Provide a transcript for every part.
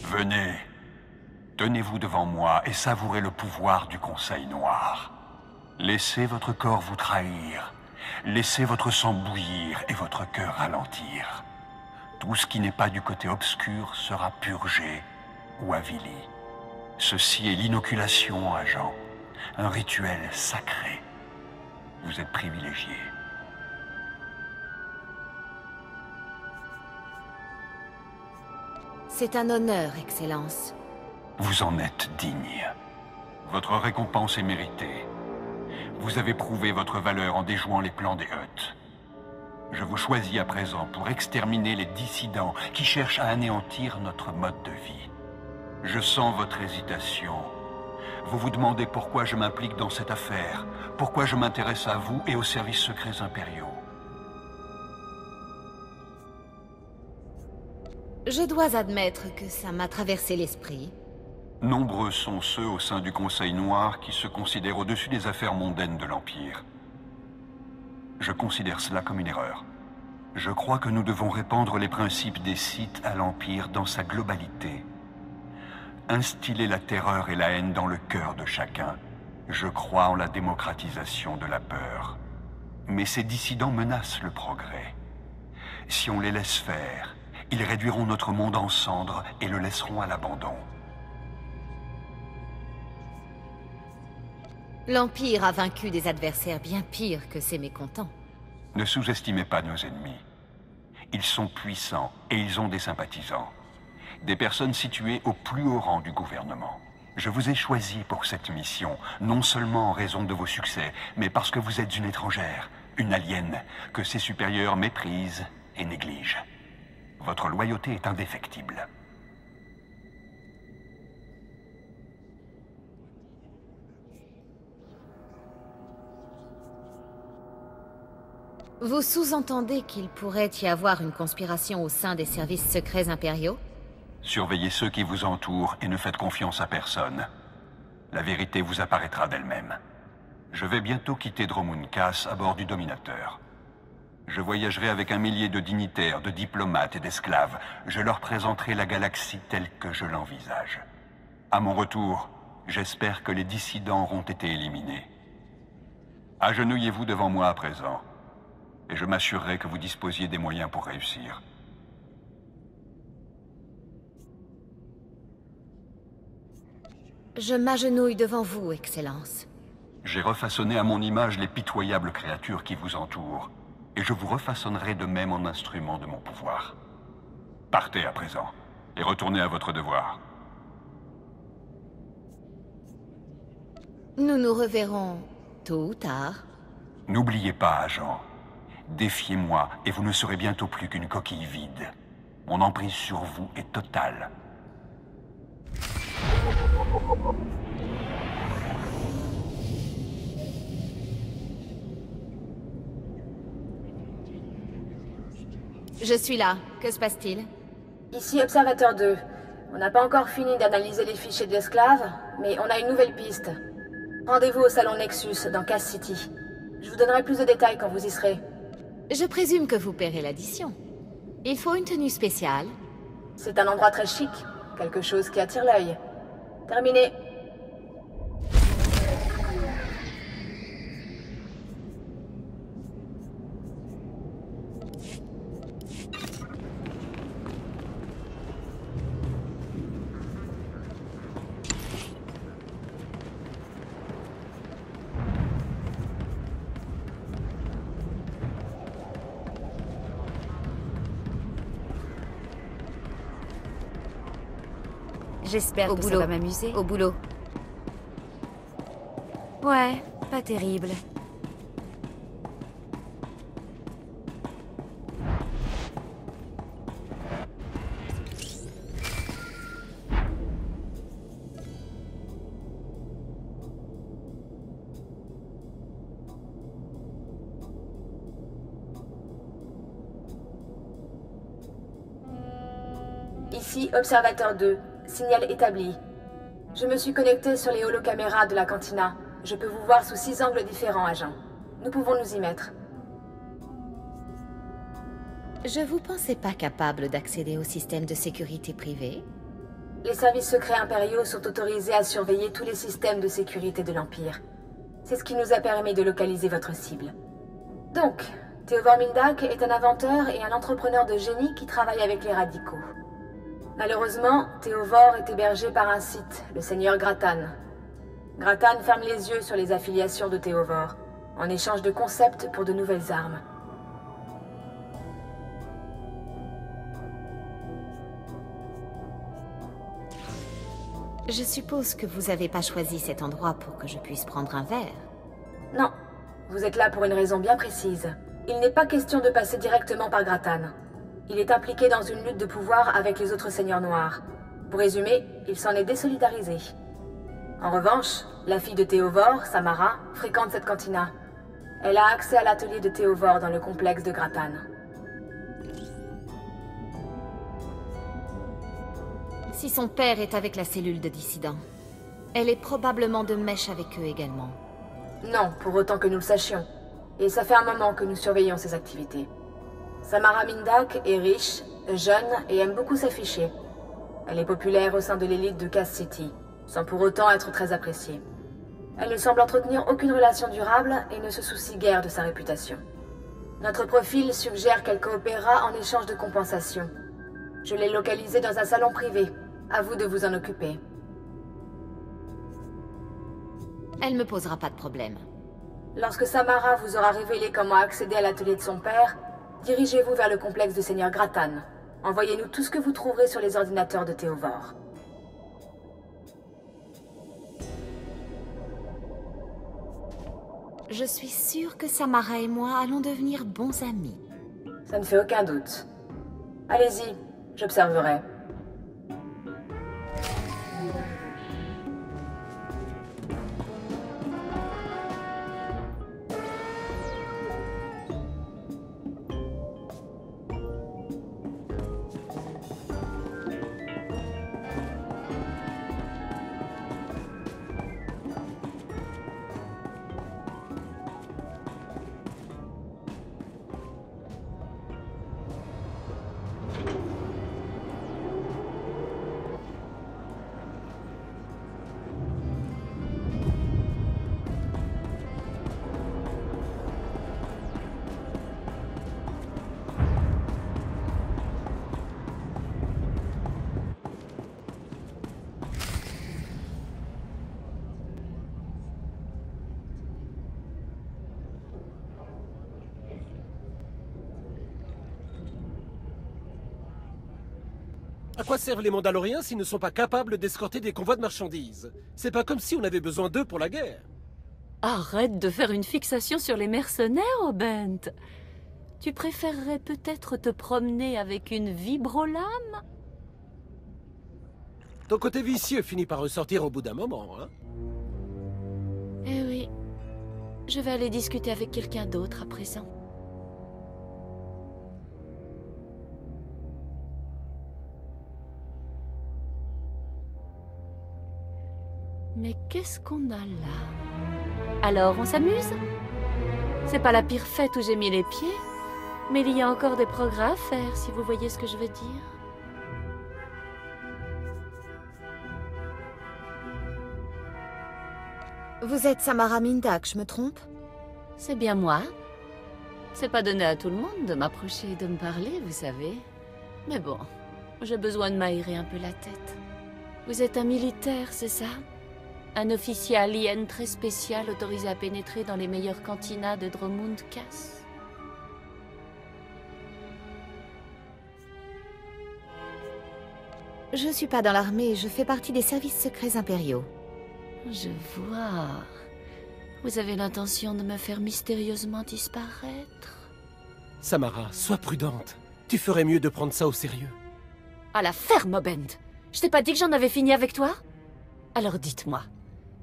Venez. Tenez-vous devant moi et savourez le pouvoir du Conseil Noir. Laissez votre corps vous trahir. Laissez votre sang bouillir et votre cœur ralentir. Tout ce qui n'est pas du côté obscur sera purgé ou avili. Ceci est l'inoculation, agent. Un rituel sacré. Vous êtes privilégié. C'est un honneur, Excellence. Vous en êtes digne. Votre récompense est méritée. Vous avez prouvé votre valeur en déjouant les plans des Hutt. Je vous choisis à présent pour exterminer les dissidents qui cherchent à anéantir notre mode de vie. Je sens votre hésitation. Vous vous demandez pourquoi je m'implique dans cette affaire, pourquoi je m'intéresse à vous et aux services secrets impériaux. Je dois admettre que ça m'a traversé l'esprit. Nombreux sont ceux au sein du Conseil Noir qui se considèrent au-dessus des affaires mondaines de l'Empire. Je considère cela comme une erreur. Je crois que nous devons répandre les principes des Sith à l'Empire dans sa globalité. Instiller la terreur et la haine dans le cœur de chacun. Je crois en la démocratisation de la peur. Mais ces dissidents menacent le progrès. Si on les laisse faire, ils réduiront notre monde en cendres et le laisseront à l'abandon. L'Empire a vaincu des adversaires bien pires que ses mécontents. Ne sous-estimez pas nos ennemis. Ils sont puissants et ils ont des sympathisants. Des personnes situées au plus haut rang du gouvernement. Je vous ai choisi pour cette mission, non seulement en raison de vos succès, mais parce que vous êtes une étrangère, une aliène, que ses supérieurs méprisent et négligent. Votre loyauté est indéfectible. Vous sous-entendez qu'il pourrait y avoir une conspiration au sein des services secrets impériaux? Surveillez ceux qui vous entourent et ne faites confiance à personne. La vérité vous apparaîtra d'elle-même. Je vais bientôt quitter Dromund-Kaas à bord du Dominateur. Je voyagerai avec 1 millier de dignitaires, de diplomates et d'esclaves. Je leur présenterai la galaxie telle que je l'envisage. À mon retour, j'espère que les dissidents auront été éliminés. Agenouillez-vous devant moi à présent, et je m'assurerai que vous disposiez des moyens pour réussir. Je m'agenouille devant vous, Excellence. J'ai refaçonné à mon image les pitoyables créatures qui vous entourent, et je vous refaçonnerai de même en instrument de mon pouvoir. Partez à présent, et retournez à votre devoir. Nous nous reverrons tôt ou tard. N'oubliez pas, agent. Défiez-moi, et vous ne serez bientôt plus qu'une coquille vide. Mon emprise sur vous est totale. Je suis là. Que se passe-t-il? Ici Observateur 2. On n'a pas encore fini d'analyser les fichiers d'esclaves, mais on a une nouvelle piste. Rendez-vous au salon Nexus, dans Cass City. Je vous donnerai plus de détails quand vous y serez. Je présume que vous paierez l'addition. Il faut une tenue spéciale. C'est un endroit très chic, quelque chose qui attire l'œil. Terminé. J'espère que ça va m'amuser. Au boulot. Ouais, pas terrible. Ici Observateur 2. Signal établi. Je me suis connecté sur les holocaméras de la cantina. Je peux vous voir sous 6 angles différents, agent. Nous pouvons nous y mettre. Je vous pensais pas capable d'accéder au système de sécurité privé? Les services secrets impériaux sont autorisés à surveiller tous les systèmes de sécurité de l'Empire. C'est ce qui nous a permis de localiser votre cible. Donc, Théovor Mindak est un inventeur et un entrepreneur de génie qui travaille avec les radicaux. Malheureusement, Théovor est hébergé par un Sith, le Seigneur Grattan. Grattan ferme les yeux sur les affiliations de Théovor, en échange de concepts pour de nouvelles armes. Je suppose que vous n'avez pas choisi cet endroit pour que je puisse prendre un verre. Non, vous êtes là pour une raison bien précise. Il n'est pas question de passer directement par Grattan. Il est impliqué dans une lutte de pouvoir avec les autres seigneurs noirs. Pour résumer, il s'en est désolidarisé. En revanche, la fille de Théovor, Samara, fréquente cette cantina. Elle a accès à l'atelier de Théovor dans le complexe de Grattan. Si son père est avec la cellule de dissidents, elle est probablement de mèche avec eux également. Non, pour autant que nous le sachions. Et ça fait un moment que nous surveillons ses activités. Samara Mindak est riche, jeune et aime beaucoup s'afficher. Elle est populaire au sein de l'élite de Cass City, sans pour autant être très appréciée. Elle ne semble entretenir aucune relation durable et ne se soucie guère de sa réputation. Notre profil suggère qu'elle coopérera en échange de compensation. Je l'ai localisée dans un salon privé. À vous de vous en occuper. Elle me posera pas de problème. Lorsque Samara vous aura révélé comment accéder à l'atelier de son père, dirigez-vous vers le complexe du Seigneur Grattan. Envoyez-nous tout ce que vous trouverez sur les ordinateurs de Théovor. Je suis sûre que Samara et moi allons devenir bons amis. Ça ne fait aucun doute. Allez-y, j'observerai. À quoi servent les Mandaloriens s'ils ne sont pas capables d'escorter des convois de marchandises? C'est pas comme si on avait besoin d'eux pour la guerre. Arrête de faire une fixation sur les mercenaires, Bent. Tu préférerais peut-être te promener avec une vibrolame? Ton côté vicieux finit par ressortir au bout d'un moment, hein? Eh oui. Je vais aller discuter avec quelqu'un d'autre à présent. Mais qu'est-ce qu'on a là? Alors, on s'amuse? C'est pas la pire fête où j'ai mis les pieds, mais il y a encore des progrès à faire, si vous voyez ce que je veux dire. Vous êtes Samara Mindak, je me trompe? C'est bien moi. C'est pas donné à tout le monde de m'approcher et de me parler, vous savez. Mais bon, j'ai besoin de m'aérer un peu la tête. Vous êtes un militaire, c'est ça? Un officier alien très spécial autorisé à pénétrer dans les meilleures cantinas de Dromund Kaas. Je suis pas dans l'armée, je fais partie des services secrets impériaux. Je vois. Vous avez l'intention de me faire mystérieusement disparaître? Samara, sois prudente. Tu ferais mieux de prendre ça au sérieux. À la ferme, Bent. Je t'ai pas dit que j'en avais fini avec toi? Alors dites-moi,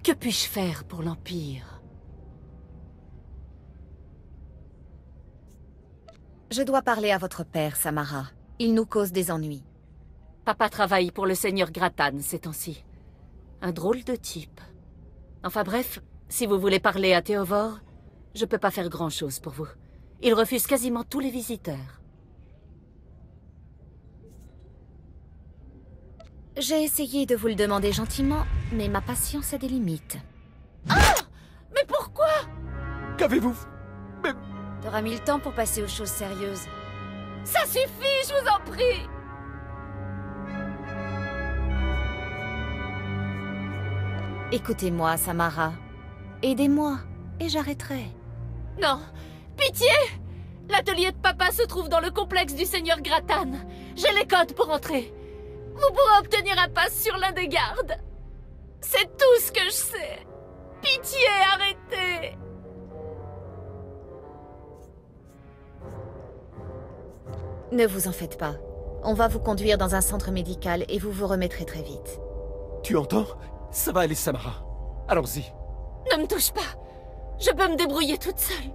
que puis-je faire pour l'Empire? Je dois parler à votre père, Samara. Il nous cause des ennuis. Papa travaille pour le Seigneur Grattan ces temps-ci. Un drôle de type. Enfin bref, si vous voulez parler à Théovor, je peux pas faire grand-chose pour vous. Il refuse quasiment tous les visiteurs. J'ai essayé de vous le demander gentiment, mais ma patience a des limites. Mais pourquoi? Qu'avez-vous? T'auras mis le temps pour passer aux choses sérieuses. Ça suffit, je vous en prie! Écoutez-moi, Samara. Aidez-moi, et j'arrêterai. Non! Pitié! L'atelier de papa se trouve dans le complexe du Seigneur Grattan. J'ai les codes pour entrer. Vous pourrez obtenir un pass sur l'un des gardes. C'est tout ce que je sais. Pitié, arrêtez! Ne vous en faites pas. On va vous conduire dans un centre médical et vous vous remettrez très vite. Tu entends? Ça va aller, Samara. Allons-y. Ne me touche pas. Je peux me débrouiller toute seule.